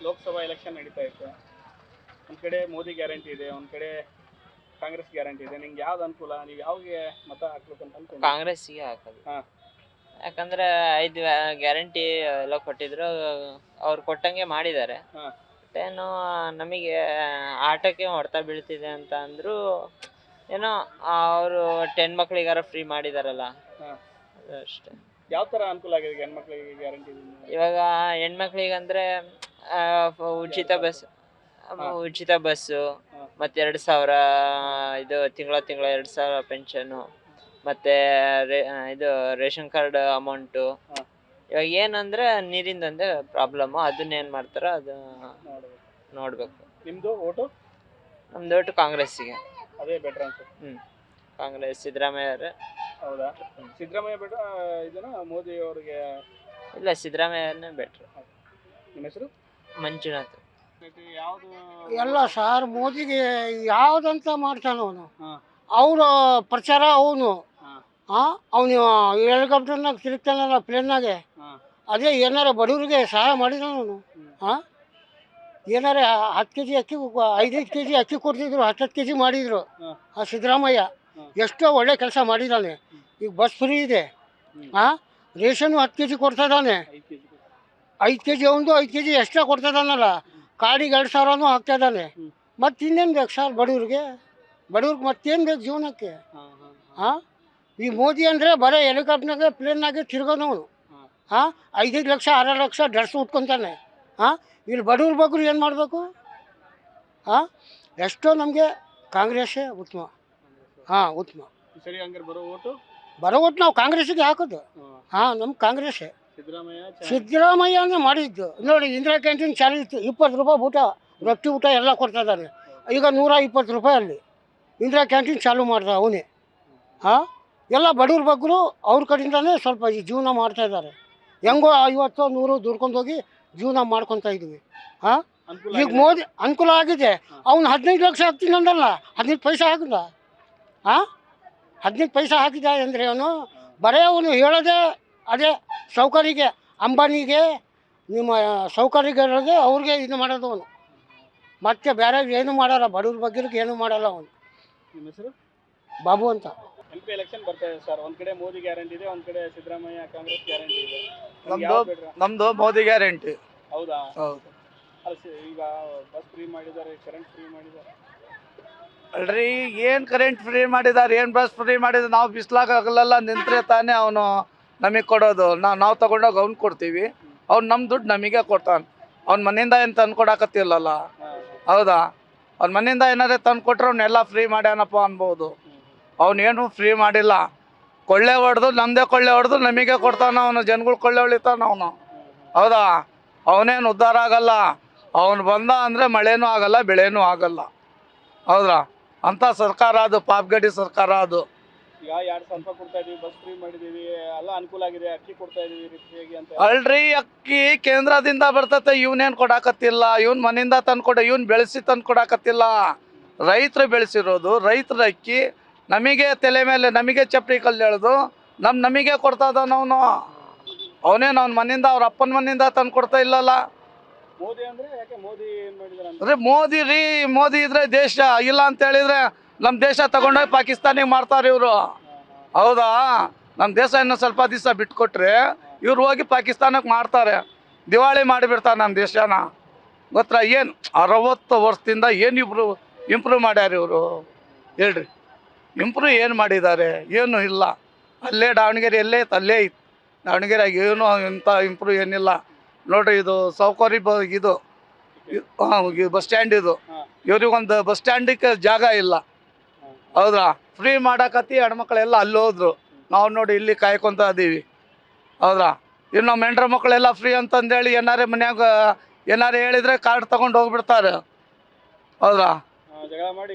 Lok Sabha election ನಡೀತಾ ಇತ್ತು. ಒಂದು ಕಡೆ ಮೋದಿ ಗ್ಯಾರಂಟಿ ಇದೆ, ಒಂದು ಕಡೆ ಕಾಂಗ್ರೆಸ್ ಗ್ಯಾರಂಟಿ ಇದೆ. ನಿಂಗೆ ಯಾವ್ದು ಅನುಕೂಲ? ನೀವು ಯಾವ್ಗೆ ಮತ ಹಾಕ್ಬೇಕು ಅಂತ ಅನ್ಕೊಂಡು? ಕಾಂಗ್ರೆಸ್ಸಿಗೆ ಹಾಕೋದು. ಹಾಂ. ಯಾಕಂದ್ರೆ 5 ಗ್ಯಾರಂಟಿ ಎಲ್ಲ ಕೊಟ್ಟಿದ್ರು, ಅವ್ರು ಕೊಟ್ಟಂಗೆ ಮಾಡಿದ್ದಾರೆ. ಹಾಂ. ಏನು ನಮಗೆ ಆಟಕ್ಕೆ ಹೊಡೆತ ಬೀಳ್ತಿದೆ ಅಂತ ಅಂದ್ರು. ಏನೋ ಅವರು 10 ಮಕ್ಳಿಗಾರ ಫ್ರೀ ಮಾಡಿದಾರಲ್ಲ, ಹಾಂ. ಅಷ್ಟೇ. ಯಾವ ಥರ ಅನುಕೂಲ ಆಗಿದೆ ಹೆಣ್ಮಕ್ಳಿಗೆ ಗ್ಯಾರಂಟಿ? ಇವಾಗ ಹೆಣ್ಮಕ್ಳಿಗಂದ್ರೆ ಉಚಿತ ಬಸ್, ಉಚಿತ ಬಸ್ಸು, ಮತ್ತೆ 2,000 ಇದು ತಿಂಗಳ 2,000 ಪೆನ್ಷನು, ಮತ್ತೆ ಇದು ರೇಷನ್ ಕಾರ್ಡ್ ಅಮೌಂಟು. ಇವಾಗ ಏನಂದ್ರೆ ನೀರಿಂದೊಂದೇ ಪ್ರಾಬ್ಲಮ್ಮು, ಅದನ್ನೇನು ಮಾಡ್ತಾರೋ ಅದು ನೋಡ್ಬೇಕು. ನಿಮ್ಮದು ಓಟು? ನಮ್ದು ಒಟ್ಟು ಕಾಂಗ್ರೆಸ್ಸಿಗೆ. ಅದೇ ಬೆಟರ್ ಅನ್ಸುತ್ತೆ. ಕಾಂಗ್ರೆಸ್ ಸಿದ್ದರಾಮಯ್ಯ ಅವರೇ. ಹೌದಾ? ಸಿದ್ದರಾಮಯ್ಯ ಬೇಡ ಇದನ್ನ ಮೋದಿ ಅವ್ರಿಗೆ? ಇಲ್ಲ, ಸಿದ್ದರಾಮಯ್ಯನೇ ಬೆಟ್ರು. ನಿಮ್ಮ ಹೆಸರು? ಮಂಜುನಾಥ್. ಯಾವುದು ಎಲ್ಲ ಸರ್ ಮೋದಿಗೆ ಯಾವುದಂತ ಮಾಡ್ತಾನೆ ಅವನು. ಹಾಂ. ಅವರ ಪ್ರಚಾರ ಅವನು. ಹಾಂ. ಅವನು ಹೆಲಿಕಾಪ್ಟರ್ನಾಗ ತಿರುಗ್ತಾನಲ್ಲ ಪ್ಲೇನ್ನಾಗೆ, ಹಾಂ. ಅದೇ ಏನಾರ ಬಡವರಿಗೆ ಸಹಾಯ ಮಾಡಿದಾನ ಅವನು. ಏನಾರ 10 kg ಅಕ್ಕಿ, 5-5 kg ಅಕ್ಕಿ ಕೊಡ್ತಿದ್ರು, 10 kg ಮಾಡಿದ್ರು ಆ ಸಿದ್ದರಾಮಯ್ಯ. ಎಷ್ಟೋ ಒಳ್ಳೆ ಕೆಲಸ ಮಾಡಿದ್ದಾನೆ. ಈಗ ಬಸ್ ಫ್ರೀ ಇದೆ. ರೇಷನ್ನು 10 kg ಕೊಡ್ತಾ ಇದ್ದಾನೆ. 5 kg ಅವನು 5 kg ಎಕ್ಸ್ಟ್ರಾ ಕೊಡ್ತಾ ಇದ್ದಾನಲ್ಲ. ಕಾಡಿಗೆ 2,000 ಹಾಕ್ತಾ ಇದ್ದಾನೆ. ಮತ್ತು ಇನ್ನೇನು ಬೇಕು ಸರ್ ಬಡವ್ರಿಗೆ? ಮತ್ತೇನು ಬೇಕು ಜೀವನಕ್ಕೆ? ಈ ಮೋದಿ ಅಂದರೆ ಬರೀ ಹೆಲಿಕಾಪ್ಟರ್ನಾಗೆ ಪ್ಲೇನ್ನಾಗೆ ತಿರ್ಗೋನವನು. 5-5 ಲಕ್ಷ 6 ಲಕ್ಷ ಡ್ರೆಸ್ ಉಟ್ಕೊತಾನೆ. ಇಲ್ಲಿ ಬಡವ್ರ ಬಗ್ಗೆ ಏನು ಮಾಡಬೇಕು? ಎಷ್ಟೋ ನಮಗೆ ಕಾಂಗ್ರೆಸ್ಸೇ ಉತ್ತಮ. ಉತ್ತಮ. ಸರಿ, ಹಂಗಾರೆ ಬರೋ ಓಟು ನಾವು ಕಾಂಗ್ರೆಸ್ಸಿಗೆ ಹಾಕೋದು. ನಮ್ಗೆ ಕಾಂಗ್ರೆಸ್ಸೇ. ಸಿದ್ದರಾಮಯ್ಯನೇ ಮಾಡಿದ್ದು ನೋಡಿ. ಇಂದಿರಾ ಕ್ಯಾಂಟೀನ್ ಚಾಲು ಇತ್ತು, 20 ರೂಪಾಯಿ ಊಟ, ರೊಟ್ಟಿ ಊಟ ಎಲ್ಲ ಕೊಡ್ತಾ ಇದ್ದಾನೆ. ಈಗ 120 ರೂಪಾಯಿ ಅಲ್ಲಿ ಇಂದಿರಾ ಕ್ಯಾಂಟೀನ್ ಚಾಲು ಮಾಡ್ದ ಅವನೇ. ಎಲ್ಲ ಬಡವ್ರ ಬಗ್ಗರು ಅವ್ರ ಕಡೆಯಿಂದನೇ ಸ್ವಲ್ಪ ಈ ಜೀವನ ಮಾಡ್ತಾಯಿದ್ದಾರೆ. ಹೆಂಗೋ 50-100 ದುಡ್ಕೊಂಡು ಹೋಗಿ ಜೀವನ ಮಾಡ್ಕೊತಾ ಇದ್ವಿ. ಈಗ ಮೋದಿ ಅನುಕೂಲ ಆಗಿದೆ. ಅವ್ನು 15 ಲಕ್ಷ ಹಾಕ್ತೀನಿ ಅಂದಲ್ಲ, 15 ಪೈಸೆ ಹಾಕಿದ. 15 ಪೈಸೆ ಹಾಕಿದ ಅಂದರೆ ಅವನು ಬರೀ ಅವನು ಹೇಳೋದೇ ಅದೇ ಸೌಕರ್ಯಗೆ, ಅಂಬಾನಿಗೆ, ನಿಮ್ಮ ಸೌಕರ್ಯಗಳಿಗೆ ಅವ್ರಿಗೆ ಇದು ಮಾಡೋದು ಅವನು. ಮತ್ತೆ ಬೇರೆ ಏನು ಮಾಡಲ್ಲ, ಬಡವ್ರ ಬಗ್ಗೆ ಏನು ಮಾಡಲ್ಲ ಅವನು. ನಿಮ್ಮ ಹೆಸರು? ಬಾಬು ಅಂತ. MP ಎಲೆಕ್ಷನ್ ಬರ್ತಾ ಇದೆ ಸರ್. ಒಂದು ಕಡೆ ಮೋದಿ ಗ್ಯಾರಂಟಿ ಇದೆ, ಒಂದು ಕಡೆ ಸಿದ್ದರಾಮಯ್ಯ ಕಾಂಗ್ರೆಸ್ ಗ್ಯಾರಂಟಿ ಇದೆ. ನಮ್ದು ಮೋದಿ ಗ್ಯಾರಂಟಿ. ಹೌದಾ? ಹೌದು. ಈಗ ಬಸ್ ಫ್ರೀ ಮಾಡಿದ್ದಾರೆ, ಕರೆಂಟ್ ಫ್ರೀ ಮಾಡಿದ್ದಾರೆ. ಅಲ್ರಿ, ಏನು ಕರೆಂಟ್ ಫ್ರೀ ಮಾಡಿದ್ದಾರೆ, ಏನು ಬಸ್ ಫ್ರೀ ಮಾಡಿದ್ದಾರೆ? ನಾವು ಬಿಸ್ಲಾಗಲ್ಲ ನಿಂತರೆ ತಾನೇ ಅವನು ನಮಗೆ ಕೊಡೋದು. ನಾವು ತಗೊಂಡೋಗಿ ಅವ್ನು ಕೊಡ್ತೀವಿ, ಅವ್ನು ನಮ್ಮ ದುಡ್ಡು ನಮಗೆ ಕೊಡ್ತಾನೆ. ಅವ್ನ ಮನೆಯಿಂದ ಏನು ತಂದು ಕೊಡಕತ್ತಿಲ್ಲಲ್ಲ. ಹೌದಾ? ಅವ್ನ ಮನೆಯಿಂದ ಏನಾರೇ ತಂದು ಕೊಟ್ಟರೆ ಅವನ್ನೆಲ್ಲ ಫ್ರೀ ಮಾಡ್ಯಾನಪ್ಪ ಅನ್ಬೋದು. ಅವನೇನು ಫ್ರೀ ಮಾಡಿಲ್ಲ. ಕೊಳ್ಳೆ ಹೊಡೆದು ನಮ್ಮದೇ ಕೊಳ್ಳೆ ಹೊಡೆದು ನಮಗೆ ಕೊಡ್ತಾನೆ ಅವನು. ಜನಗಳು ಕೊಳ್ಳೆ ಹೊಳಿತಾನ ಅವನು. ಹೌದಾ? ಅವನೇನು ಉದ್ಧಾರ ಆಗಲ್ಲ. ಅವನು ಬಂದ ಅಂದರೆ ಮಳೆನೂ ಆಗಲ್ಲ, ಬೆಳೆನೂ ಆಗಲ್ಲ. ಹೌದಾ? ಅಂಥ ಸರ್ಕಾರ ಅದು, ಪಾಪ್ಗಡಿ ಸರ್ಕಾರ ಅದು. ಈಗ 2,000 ರೂಪಾಯಿ ಕೊಡ್ತಾ ಇದೀವಿ, ಬಸ್ ಫ್ರೀ ಮಾಡಿದೀವಿ, ಎಲ್ಲ ಅನುಕೂಲ ಆಗಿದೆ. ಅಕ್ಕಿ ಕೊಡ್ತಾ ಇದೀವಿ ಹೇಗೆ ಅಂತ. ಅಲ್ರಿ, ಅಕ್ಕಿ ಕೇಂದ್ರದಿಂದ ಬರ್ತೈತೆ, ಇವನೇನು ಕೊಡಾಕತ್ತಿಲ್ಲ. ಇವ್ನ ಮನೆಯಿಂದ ತಂದು ಇವ್ನು ಬೆಳೆಸಿ ತಂದು ಕೊಡಾಕತ್ತಿಲ್ಲ. ರೈತರು ಬೆಳೆಸಿರೋದು, ರೈತರ ಅಕ್ಕಿ ನಮಗೆ ತಲೆ ಮೇಲೆ, ನಮಗೆ ಚಪ್ಪಲಿ ಕಲ್ಲು ಎಳೆದು ನಮಗೆ ಕೊಡ್ತಾ ಇದ್ದಾನವನು. ಅವನೇನು ಅವ್ನ ಮನೆಯಿಂದ, ಅವ್ರ ಅಪ್ಪನ ಮನೆಯಿಂದ ತಂದು ಕೊಡ್ತಾ ಇಲ್ಲಲ್ಲ. ಮೋದಿ ಅಂದ್ರೆ ಯಾಕೆ? ಮೋದಿ ಏನು ಮಾಡಿದಾರೆ? ಮೋದಿ ಇದ್ರೆ ದೇಶ ಇಲ್ಲ ಅಂತ ಹೇಳಿದ್ರೆ ನಮ್ಮ ದೇಶ ತಗೊಂಡೋಗಿ ಪಾಕಿಸ್ತಾನಿಗೆ ಮಾಡ್ತಾರೆ ಇವರು. ಹೌದಾ? ನಮ್ಮ ದೇಶ ಇನ್ನೂ ಸ್ವಲ್ಪ ದಿವಸ ಬಿಟ್ಕೊಟ್ರೆ ಇವ್ರು ಹೋಗಿ ಪಾಕಿಸ್ತಾನಕ್ಕೆ ಮಾಡ್ತಾರೆ. ದಿವಾಳಿ ಮಾಡಿಬಿಡ್ತಾರೆ ನಮ್ಮ ದೇಶನ. ಗೊತ್ತಾ? ಏನು 60 ವರ್ಷದಿಂದ ಏನು ಇಂಪ್ರೂವ್ ಮಾಡ್ಯಾರ ಇವರು? ಹೇಳ್ರಿ, ಇಂಪ್ರೂವ್ ಏನು ಮಾಡಿದ್ದಾರೆ? ಏನೂ ಇಲ್ಲ. ಅಲ್ಲೇ ದಾವಣಗೆರೆ ಎಲ್ಲೇ ಇತ್ತು ಅಲ್ಲೇ ಇತ್ತು. ದಾವಣಗೆರೆಗೆ ಏನೂ ಇಂಥ ಇಂಪ್ರೂವ್ ಏನಿಲ್ಲ ನೋಡ್ರಿ. ಇದು ಸೌಕರ್ಯ ಇದು ಬಸ್ ಸ್ಟ್ಯಾಂಡ್, ಇದು ಇವ್ರಿಗೊಂದು ಬಸ್ ಸ್ಟ್ಯಾಂಡಿಗೆ ಜಾಗ ಇಲ್ಲ. ಹೌದಾ? ಫ್ರೀ ಮಾಡಕತ್ತಿ ಹೆಣ್ಮಕ್ಳೆಲ್ಲ ಅಲ್ಲಿ ಹೋದ್ರು. ನಾವು ನೋಡಿ ಇಲ್ಲಿ ಕಾಯ್ಕೊತ ಇದ್ದೀವಿ. ಹೌದಾ? ಇನ್ನು ನಮ್ಮ ಹೆಂಡ್ರ ಮಕ್ಕಳೆಲ್ಲ ಫ್ರೀ ಅಂತಂದೇಳಿ ಏನಾರೇ ಮನ್ಯಾಗ ಏನಾರು ಹೇಳಿದರೆ ಕಾರ್ಡ್ ತೊಗೊಂಡು ಹೋಗ್ಬಿಡ್ತಾರೆ. ಹೌದಾ?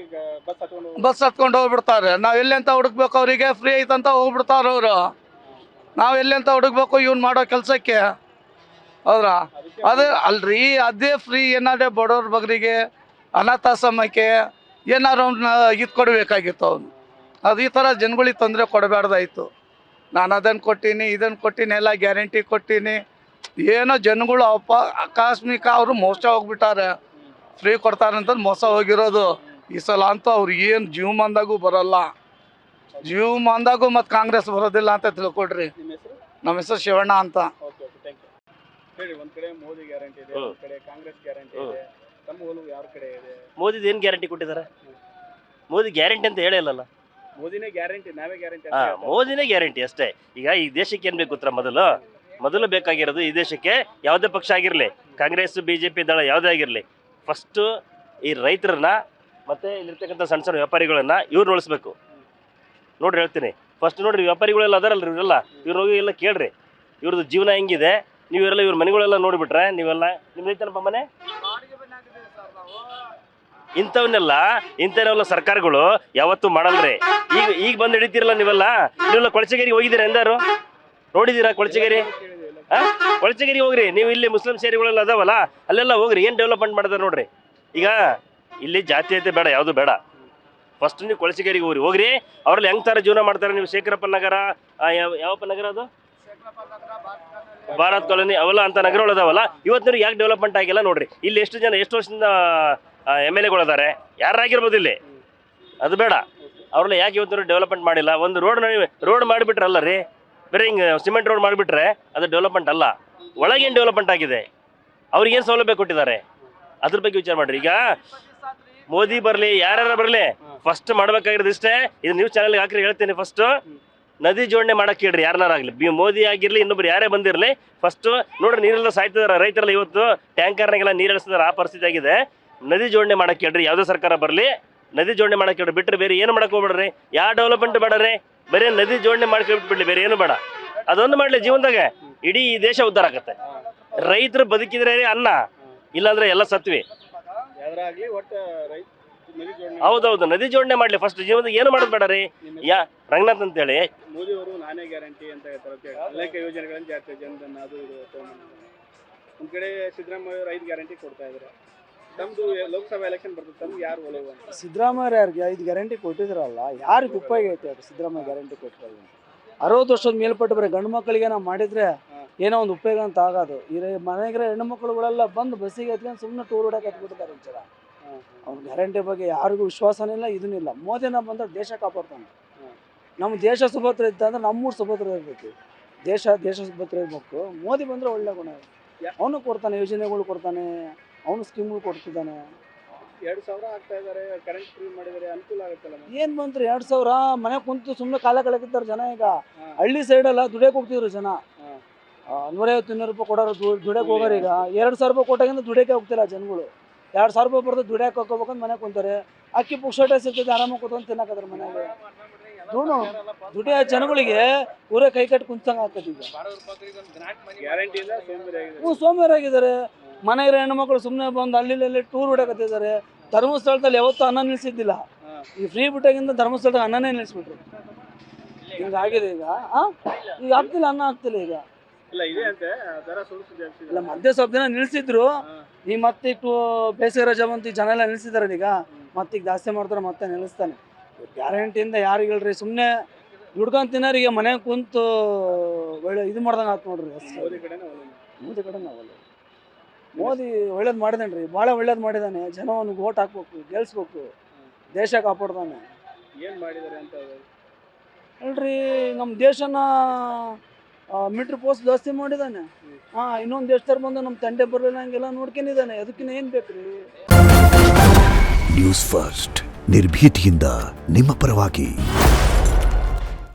ಬಸ್ ಹತ್ಕೊಂಡು ಹೋಗ್ಬಿಡ್ತಾರೆ. ನಾವು ಎಲ್ಲೆಂತ ಹುಡುಕ್ಬೇಕು? ಅವರಿಗೆ ಫ್ರೀ ಐತಂತ ಹೋಗ್ಬಿಡ್ತಾರೆ ಅವರು. ನಾವು ಎಲ್ಲೆಂತ ಹುಡುಕ್ಬೇಕು ಇವ್ನು ಮಾಡೋ ಕೆಲಸಕ್ಕೆ? ಹೌದಾ? ಅದೇ ಅಲ್ರಿ, ಅದೇ ಫ್ರೀ ಏನಾದ್ರೆ ಬಡವ್ರ ಬಗ್ರಿಗೆ, ಅನಾಥಾಶ್ರಮಕ್ಕೆ ಏನಾರು ಅವ್ನ ಇದು ಕೊಡಬೇಕಾಗಿತ್ತು ಅವನು. ಅದು ಈ ಥರ ಜನಗಳಿಗೆ ತೊಂದರೆ ಕೊಡಬಾರ್ದಾಯ್ತು. ನಾನು ಅದನ್ನು ಕೊಟ್ಟೀನಿ, ಇದನ್ನು ಕೊಟ್ಟೀನಿ, ಎಲ್ಲ ಗ್ಯಾರಂಟಿ ಕೊಟ್ಟೀನಿ, ಏನೋ ಜನಗಳು ಆಕಸ್ಮಿಕ ಅವರು ಮೋಸ ಹೋಗ್ಬಿಟ್ಟಾರೆ. ಫ್ರೀ ಕೊಡ್ತಾರೆ ಅಂತ ಮೋಸ ಹೋಗಿರೋದು. ಈ ಸಲ ಅಂತೂ ಅವ್ರು ಏನು ಜೀವಮಾನದಾಗೂ ಬರಲ್ಲ, ಜೀವಮಾನದಾಗೂ ಮತ್ತು ಕಾಂಗ್ರೆಸ್ ಬರೋದಿಲ್ಲ ಅಂತ ತಿಳ್ಕೊಡ್ರಿ. ನಿಮ್ಮ ಹೆಸರು? ನಮ್ಮ ಹೆಸರು ಶಿವಣ್ಣ ಅಂತ. Okay okay, thank you. ಹೇಳಿ, ಒಂದು ಕಡೆ ಮೋದಿ ಗ್ಯಾರಂಟಿ ಇದೆ, ಒಂದು ಕಡೆ ಕಾಂಗ್ರೆಸ್ ಗ್ಯಾರಂಟಿ ಇದೆ, ತಮ್ಮ ಒಲವು ಯಾರ ಕಡೆ ಇದೆ? ಮೋದಿದು ಏನು ಗ್ಯಾರಂಟಿ ಕೊಟ್ಟಿದ್ದಾರೆ? ಮೋದಿ ಗ್ಯಾರಂಟಿ ಅಂತ ಹೇಳಿಲ್ಲಲ್ಲ. ಮೋದಿನೇ ಗ್ಯಾರಂಟಿ, ನಾವೇ ಗ್ಯಾರಂಟಿ? ಮೋದಿನೇ ಗ್ಯಾರಂಟಿ ಅಷ್ಟೇ. ಈಗ ಈ ದೇಶಕ್ಕೆ ಏನು ಬೇಕು ಗೊತ್ತಾ? ಮೊದಲು ಬೇಕಾಗಿರೋದು ಈ ದೇಶಕ್ಕೆ ಯಾವುದೇ ಪಕ್ಷ ಆಗಿರಲಿ, ಕಾಂಗ್ರೆಸ್ BJP ದಳ ಯಾವುದೇ ಆಗಿರಲಿ, ಫಸ್ಟು ಈ ರೈತರನ್ನ ಮತ್ತು ಇಲ್ಲಿರ್ತಕ್ಕಂಥ ಸಣ್ಣ ಸಣ್ಣ ವ್ಯಾಪಾರಿಗಳನ್ನ ಇವ್ರು ಉಳಿಸ್ಬೇಕು. ನೋಡ್ರಿ ಹೇಳ್ತೀನಿ, ಫಸ್ಟ್ ನೋಡ್ರಿ ವ್ಯಾಪಾರಿಗಳೆಲ್ಲ ಅದಾರಲ್ರಿ, ಇವರೆಲ್ಲ ಇವ್ರು ಹೋಗಿ ಎಲ್ಲ ಕೇಳ್ರಿ ಇವ್ರದ್ದು ಜೀವನ ಹೆಂಗಿದೆ. ನೀವೆಲ್ಲ ಇವ್ರ ಮನೆಗಳೆಲ್ಲ ನೋಡಿಬಿಟ್ರೆ, ನೀವೆಲ್ಲ ನಿಮ್ಮ ರೈತನಪ್ಪ ಮನೆ ಇಂಥವನ್ನೆಲ್ಲ ಸರ್ಕಾರಗಳು ಯಾವತ್ತೂ ಮಾಡಲ್ರಿ. ಈಗ ಬಂದು ಹಿಡಿತೀರಲ್ಲ ನೀವೆಲ್ಲ ಕೊಳಚೆಗೇರಿಗೆ ಹೋಗಿದ್ದೀರಾ? ಎಂದಾರು ನೋಡಿದ್ದೀರಾ ಕೊಳಚೆಗೇರಿ? ಕೊಳಚೆಗೇರಿ ಹೋಗ್ರಿ ನೀವು. ಇಲ್ಲಿ ಮುಸ್ಲಿಂ ಸೇರಿಗಳೆಲ್ಲ ಅದಾವಲ್ಲ, ಅಲ್ಲೆಲ್ಲ ಹೋಗ್ರಿ, ಏನು ಡೆವಲಪ್ಮೆಂಟ್ ಮಾಡಿದಾರೆ ನೋಡ್ರಿ. ಈಗ ಇಲ್ಲಿ ಜಾತೀಯತೆ ಬೇಡ, ಯಾವುದು ಬೇಡ. ಫಸ್ಟ್ ನೀವು ಕೊಳಚೆಗೇರಿಗೆ ಹೋಗ್ರಿ. ಅವ್ರಲ್ಲಿ ಹೆಂಗ್ ಥರ ಜೀವನ ಮಾಡ್ತಾರೆ. ನೀವು ಶೇಖರಪ್ಪ ನಗರ, ಯಾವಪ್ಪ ನಗರ ಅದು, ಭಾರತ್ ಕಾಲೋನಿ, ಅವೆಲ್ಲ ಅಂತ ನಗರಗಳು ಅದಾವಲ್ಲ, ಇವತ್ತಿನ ಯಾಕೆ ಡೆವಲಪ್ಮೆಂಟ್ ಆಗಿಲ್ಲ ನೋಡ್ರಿ. ಇಲ್ಲಿ ಎಷ್ಟು ವರ್ಷದಿಂದ MLA ಗಳಿದ್ದಾರೆ, ಯಾರಾಗಿರ್ಬೋದು ಇಲ್ಲಿ, ಅದು ಬೇಡ. ಅವ್ರೆಲ್ಲ ಯಾಕೆ ಇವತ್ತು ಡೆವಲಪ್ಮೆಂಟ್ ಮಾಡಿಲ್ಲ? ಒಂದು ರೋಡ್ ಮಾಡಿಬಿಟ್ರಲ್ಲ ರೀ, ಬೇರೆ ಹಿಂಗೆ ಸಿಮೆಂಟ್ ರೋಡ್ ಮಾಡಿಬಿಟ್ರೆ ಅದು ಡೆವಲಪ್ಮೆಂಟ್ ಅಲ್ಲ. ಒಳಗೇನು ಡೆವಲಪ್ಮೆಂಟ್ ಆಗಿದೆ? ಅವ್ರಿಗೇನು ಸೌಲಭ್ಯ ಕೊಟ್ಟಿದ್ದಾರೆ? ಅದ್ರ ಬಗ್ಗೆ ವಿಚಾರ ಮಾಡಿರಿ. ಈಗ ಮೋದಿ ಬರಲಿ, ಯಾರ್ಯಾರು ಬರಲಿ, ಫಸ್ಟ್ ಮಾಡ್ಬೇಕಾಗಿರೋದು ಇಷ್ಟೇ. ಇದು ನ್ಯೂಸ್ ಚಾನಲ್ಗೆ ಹಾಕ್ರಿ, ಹೇಳ್ತೀನಿ. ಫಸ್ಟು ನದಿ ಜೋಡಣೆ ಮಾಡಕ್ಕೆ ಹೇಳ್ರಿ, ಯಾರನ್ನಾರಾಗಲಿ, ಮೋದಿ ಆಗಿರಲಿ, ಇನ್ನೊಬ್ರು ಯಾರೇ ಬಂದಿರಲಿ. ಫಸ್ಟು ನೋಡ್ರಿ, ನೀರೆಲ್ಲ ಸಾಯ್ತಿದಾರೆ ರೈತರೆಲ್ಲ. ಇವತ್ತು ಟ್ಯಾಂಕರ್ನಾಗೆಲ್ಲ ನೀರು ಇಳಿಸ್ತಿದಾರೆ, ಆ ಪರಿಸ್ಥಿತಿ ಆಗಿದೆ. ನದಿ ಜೋಡಣೆ ಮಾಡಕ್ಕೆ ಹೇಳ್ರಿ, ಯಾವುದೇ ಸರ್ಕಾರ ಬರಲಿ, ನದಿ ಜೋಡಣೆ ಮಾಡಕ್ಕೆ ಹೇಳ್ರಿ. ಬಿಟ್ಟರೆ ಬೇರೆ ಏನು ಮಾಡಕ್ಕೆ ಹೋಗ್ಬೇಡ್ರಿ, ಯಾವ ಡೆವಲಪ್ಮೆಂಟ್ ಬೇಡ್ರಿ, ಬರೀ ನದಿ ಜೋಡಣೆ ಮಾಡ್ಕೊಬಿಟ್ಬಿಡ್ಲಿ, ಬೇರೆ ಏನು ಬೇಡ. ಅದೊಂದು ಮಾಡಲಿ ಜೀವನದಾಗ, ಇಡೀ ದೇಶ ಉದ್ಧಾರ ಆಗತ್ತೆ. ರೈತರು ಬದುಕಿದ್ರೆ ಅನ್ನ, ಇಲ್ಲಾಂದ್ರೆ ಎಲ್ಲ ಸತ್ವಿ. ಹೌದೌದು, ನದಿ ಜೋಡಣೆ ಮಾಡಲಿ ಫಸ್ಟ್. ಜೀವನದಾಗ ಏನು ಮಾಡೋದು ಬೇಡ ರೀ. ರಂಗನಾಥ್ ಅಂತೇಳಿ ಮೋದಿ ಅವರು ನಾನೇ ಗ್ಯಾರಂಟಿ ಅಂತ ಹೇಳ್ತಾರೆ, ಅನೇಕ ಯೋಜನೆಗಳನ್ನು ಜಾಸ್ತಿ ಜನಧನ್ ಅದು ಇದು. ಒಂದ್ ಕಡೆ ಸಿದ್ದರಾಮಯ್ಯ ಅವರು 5 ಗ್ಯಾರಂಟಿ ಕೊಡ್ತಾ ಇದ್ದಾರೆ. ತಮ್ದು ಲೋಕಸಭಾ ಎಲೆಕ್ಷನ್ ಬರ್ತದೆ, ತಮ್ಗೆ ಯಾರು ಒಲವು ಅಂತ? ಸಿದ್ದರಾಮಯ್ಯ ಯಾರಿಗೆ 5 ಗ್ಯಾರಂಟಿ ಕೊಟ್ಟಿದ್ರಲ್ಲ, ಯಾರಿಗೆ ಉಪಯೋಗ ಐತೆ ಅದು? ಸಿದ್ದರಾಮಯ್ಯ ಗ್ಯಾರಂಟಿ ಕೊಟ್ಟರೆ 60 ವರ್ಷದ ಮೇಲ್ಪಟ್ಟು ಬರೀ ಗಂಡು ಮಕ್ಕಳಿಗೆ ನಾವು ಮಾಡಿದ್ರೆ ಏನೋ ಒಂದು ಉಪಯೋಗ ಅಂತ ಆಗೋದು. ಮನೆಗಿರೋ ಹೆಣ್ಣು ಮಕ್ಕಳುಗಳೆಲ್ಲ ಬಂದು ಬಸ್ಸಿಗೆ ಎತ್ಕೊಂಡು ಸುಮ್ಮನೆ ಟೂರ್ ಹೊಡಕ್ಕೆ ಹತ್ಬಿಟ್ಟಿದ್ದಾರೆ. ಒಂಚೂರ ಅವ್ನ ಗ್ಯಾರಂಟಿ ಬಗ್ಗೆ ಯಾರಿಗೂ ವಿಶ್ವಾಸನೇ ಇಲ್ಲ, ಇದೂ ಇಲ್ಲ. ಮೋದಿನ ಬಂದ್ರೆ ದೇಶ ಕಾಪಾಡ್ತಾನೆ. ನಮ್ಮ ದೇಶ ಸುಭದ್ರ ಇತ್ತಂದ್ರೆ ನಮ್ಮೂರು ಸುಭದ್ರ ಇರಬೇಕು. ದೇಶ ಸುಭದ್ರ ಇರಬೇಕು. ಮೋದಿ ಬಂದರೆ ಒಳ್ಳೆ ಗುಣ. ಅವನು ಕೊಡ್ತಾನೆ, ಯೋಜನೆಗಳು ಕೊಡ್ತಾನೆ, ಅವನು ಸ್ಕೀಮ್ಗಳು ಕೊಡ್ತಿದ್ದಾನೆ. 2,000 ಆಗ್ತಾ ಇದ್ದಾರೆ, ಕರೆಂಟ್ ಫ್ರೀ ಮಾಡಿದರೆ ಅನುಕೂಲ ಆಗುತ್ತಲ್ಲ. ಏನು ಬಂತ್ರಿ 2,000? ಮನೆ ಕುಂತು ಸುಮ್ಮನೆ ಕಾಲ ಕಳಕಿದ್ದಾರೆ ಜನ. ಈಗ ಹಳ್ಳಿ ಸೈಡೆಲ್ಲ ದುಡಿಯಕ್ಕೆ ಹೋಗ್ತಿದ್ರು ಜನ. 150-200 ರೂಪಾಯಿ ಕೊಡೋರು ದುಡಿಯಕ್ಕೆ ಹೋಗೋರು. ಈಗ 2,000 ರೂಪಾಯಿ ಕೊಟ್ಟಾಗಿಂದ ದುಡಿಯಕ್ಕೆ ಹೋಗ್ತಿಲ್ಲ ಜನಗಳು. 2,000 ರೂಪಾಯಿ ಬರ್ತದೆ, ದುಡಿಯಕ್ಕೆ ಹೋಗ್ಬೇಕಂತ ಮನೆ ಕುಂತಾರೆ. ಅಕ್ಕಿ ಪುಕ್ಷಟೆ ಸಿಗ್ತದೆ, ಆರಾಮಾಗಿ ಕೂತ್ಕೊಂಡು ತಿನ್ನಕದ್ರ ಮನೆಗೆ. ದುಡಿಯೋ ಜನಗಳಿಗೆ ಊರೇ ಕೈ ಕಟ್ಟಿ ಕುಂತಂಗೆ ಆಗ್ತದೆ. ಈಗ ಸೋಂಬೇರಿ ಆಗಿದ್ದಾರೆ. ಮನೆಗಿರೋ ಹೆಣ್ಮಕ್ಳು ಸುಮ್ಮನೆ ಬಂದು ಅಲ್ಲಿ ಟೂರ್ ಹೊಡಕತ್ತಿದ್ದಾರೆ. ಧರ್ಮಸ್ಥಳದಲ್ಲಿ ಯಾವತ್ತೂ ಅನ್ನ ನಿಲ್ಸಿದ್ದಿಲ್ಲ. ಈ ಫ್ರೀ ಬಿಟ್ಟಾಗಿಂದ ಧರ್ಮಸ್ಥಳದಾಗ ಅನ್ನನೇ ನಿಲ್ಲಿಸ್ಬಿಟ್ರು. ಹಿಂಗಾಗಿದೆ. ಈಗ ಆಗ್ತಿಲ್ಲ, ಅನ್ನ ಆಗ್ತಿಲ್ಲ. ಈಗ ಇಲ್ಲ, ಮಧ್ಯೆ ಸ್ವಲ್ಪ ದಿನ ನಿಲ್ಸಿದ್ರು. ಈ ಮತ್ತೆ ಬೇಸಿಗೆ ರಜೆ ಬಂತು, ಈ ಜನ ಎಲ್ಲ ನಿಲ್ಸಿದಾರೆ. ಈಗ ಮತ್ತೀಗ ಜಾಸ್ತಿ ಮಾಡ್ತಾರೆ, ಮತ್ತೆ ನಿಲ್ಲಿಸ್ತಾನೆ. ಗ್ಯಾರಂಟಿಯಿಂದ ಯಾರಿಗೆ ಹೇಳ್ರಿ, ಸುಮ್ಮನೆ ದುಡ್ಕೊಂಡು ತಿನ್ನೋರಿಗೆ ಮನೆಗೆ ಕುಂತು ಒಳ್ಳೆ ಇದು ಮಾಡ್ದಂಗೆ ಆಯ್ತು ನೋಡ್ರಿ. ಮೋದಿ ಕಡೆ ನಾವು ಮೋದಿ ಒಳ್ಳೇದು ಮಾಡಿದಾನೆ, ಭಾಳ ಒಳ್ಳೇದು ಮಾಡಿದ್ದಾನೆ. ಜನವನಿಗೆ ಓಟ್ ಹಾಕ್ಬೇಕು, ಗೆಲ್ಸ್ಬೇಕು, ದೇಶ ಕಾಪಾಡ್ತಾನೆ. ಏನು ಮಾಡಿದ್ದಾರೆ ಅಂತ ಹೇಳ್ರಿ, ನಮ್ಮ ದೇಶನ ಮೀಟ್ರ್ ಪೋಸ್ಟ್ ಜಾಸ್ತಿ ಮಾಡಿದ್ದಾನೆ. ಇನ್ನೊಂದು ದೇಶದವ್ರು ಬಂದು ನಮ್ಮ ತಂದೆ ಬರಲಿಲ್ಲ ಹಂಗೆಲ್ಲ ನೋಡ್ಕೊಂಡಿದ್ದಾನೆ. ಅದಕ್ಕಿಂತ ಏನು ಬೇಕು ರೀ? ನ್ಯೂಸ್ ಫಸ್ಟ್, ನಿರ್ಭೀತಿಯಿಂದ ನಿಮ್ಮ ಪರವಾಗಿ.